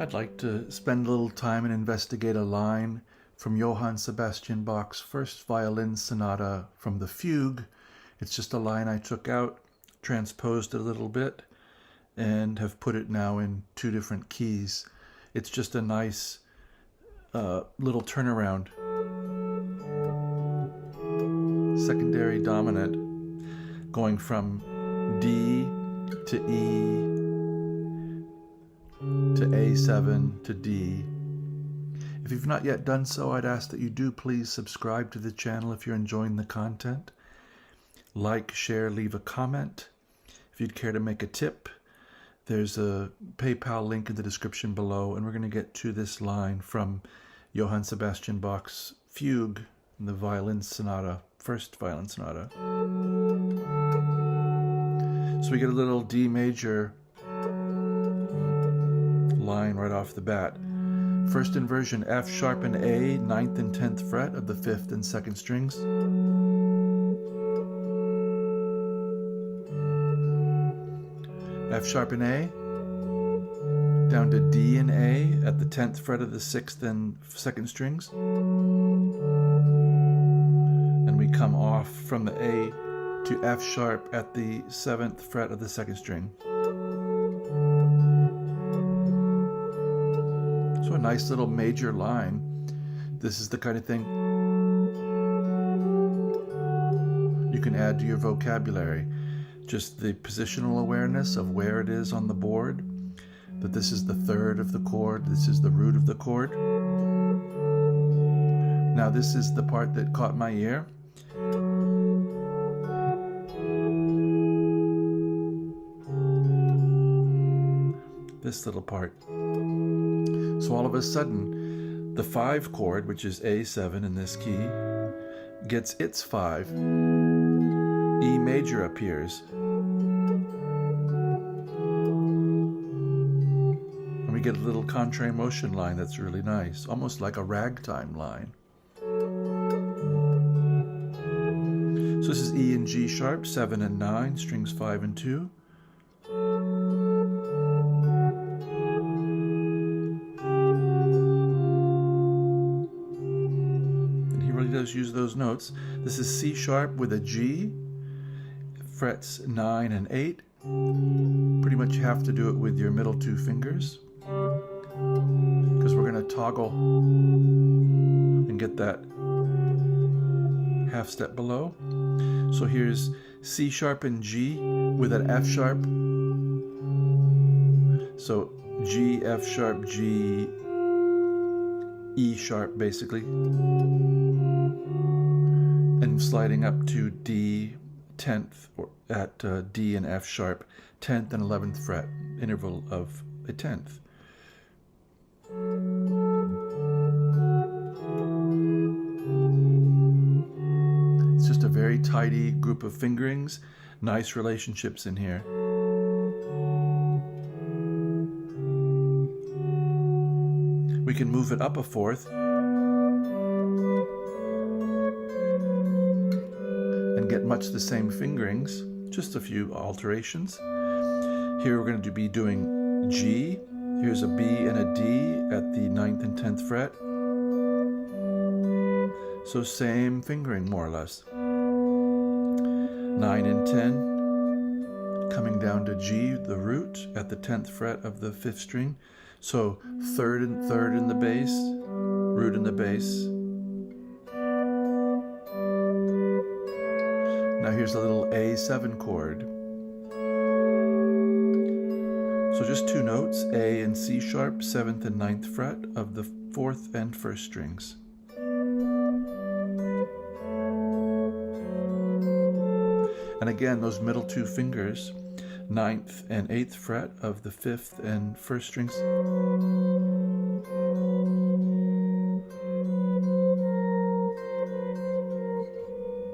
I'd like to spend a little time and investigate a line from Johann Sebastian Bach's first violin sonata from the Fugue. It's just a line I took out, transposed it a little bit, and have put it now in two different keys. It's just a nice little turnaround. Secondary dominant, going from D to E to A7 to D. If you've not yet done so, I'd ask that you do please subscribe to the channel if you're enjoying the content. Like, share, leave a comment. If you'd care to make a tip, there's a PayPal link in the description below, and we're going to get to this line from Johann Sebastian Bach's Fugue, the violin sonata, first violin sonata. So we get a little D major line right off the bat. First inversion, F sharp and A, 9th and 10th fret of the 5th and 2nd strings. F sharp and A, down to D and A at the 10th fret of the 6th and 2nd strings. And we come off from the A to F sharp at the 7th fret of the 2nd string. So a nice little major line. This is the kind of thing you can add to your vocabulary. Just the positional awareness of where it is on the board, that this is the third of the chord, this is the root of the chord. Now this is the part that caught my ear. This little part. So all of a sudden, the 5 chord, which is A7 in this key, gets its 5. E major appears. And we get a little contrary motion line that's really nice, almost like a ragtime line. So this is E and G sharp, 7 and 9, strings 5 and 2. Does use those notes. This is C sharp with a G, frets 9 and 8. Pretty much have to do it with your middle 2 fingers, because we're going to toggle and get that half step below. So here's C sharp and G with an F sharp. So G, F sharp, G, E sharp basically. And sliding up to D 10th, or at D and F sharp, 10th and 11th fret, interval of a 10th. It's just a very tidy group of fingerings, nice relationships in here. We can move it up a 4th. Get much the same fingerings, just a few alterations. Here we're going to be doing G. Here's a B and a D at the 9th and 10th fret. So same fingering more or less. 9 and 10 coming down to G, the root, at the 10th fret of the 5th string. So third in the bass, root in the bass. Now here's a little A7 chord. So just 2 notes, A and C sharp, 7th and 9th fret of the 4th and 1st strings. And again, those middle 2 fingers, 9th and 8th fret of the 5th and 1st strings.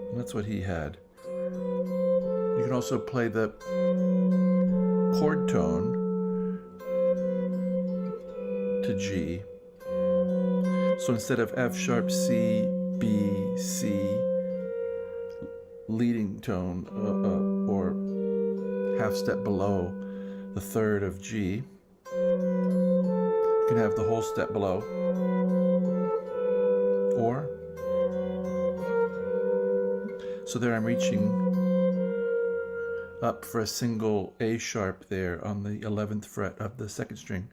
And that's what he had. You can also play the chord tone to G. So instead of F sharp, C, B, C, leading tone, or half step below the 3rd of G, can have the whole step below. Or, so there I'm reaching up for a single A sharp there on the 11th fret of the second string.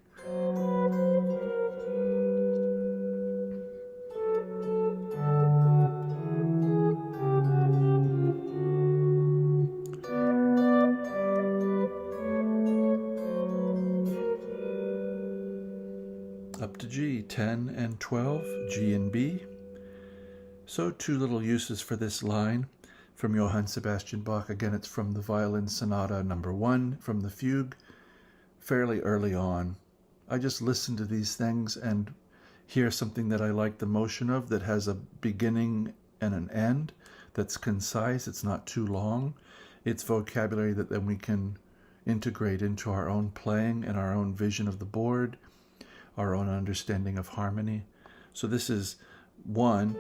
Up to G, 10 and 12, G and B. So two little uses for this line from Johann Sebastian Bach. Again, it's from the Violin Sonata number 1 from the Fugue, fairly early on. I just listen to these things and hear something that I like the motion of, that has a beginning and an end, that's concise, it's not too long. It's vocabulary that then we can integrate into our own playing and our own vision of the board, our own understanding of harmony. So this is 1,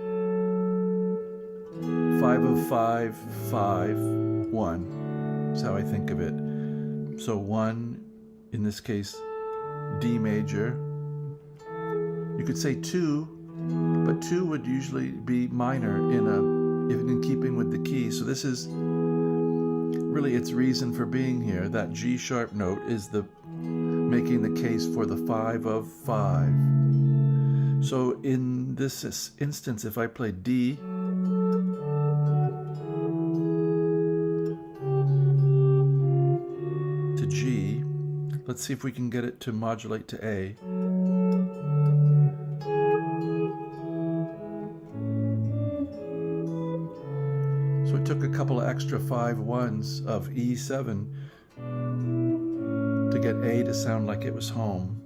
5 of 5, 5, 1. That's how I think of it. So 1, in this case, D major. You could say 2, but 2 would usually be minor even in keeping with the key. So this is really its reason for being here. That G sharp note is making the case for the 5 of 5. So in this instance, if I play D, to G, let's see if we can get it to modulate to A. So it took a couple of extra 5/1s of E7 to get A to sound like it was home.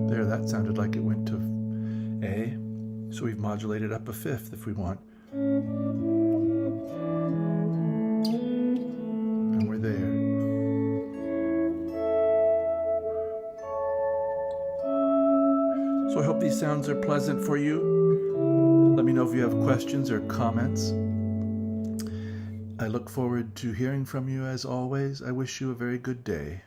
There, that sounded like it went to A. So we've modulated up a 5th if we want. And we're there. So I hope these sounds are pleasant for you. Let me know if you have questions or comments. I look forward to hearing from you as always. I wish you a very good day.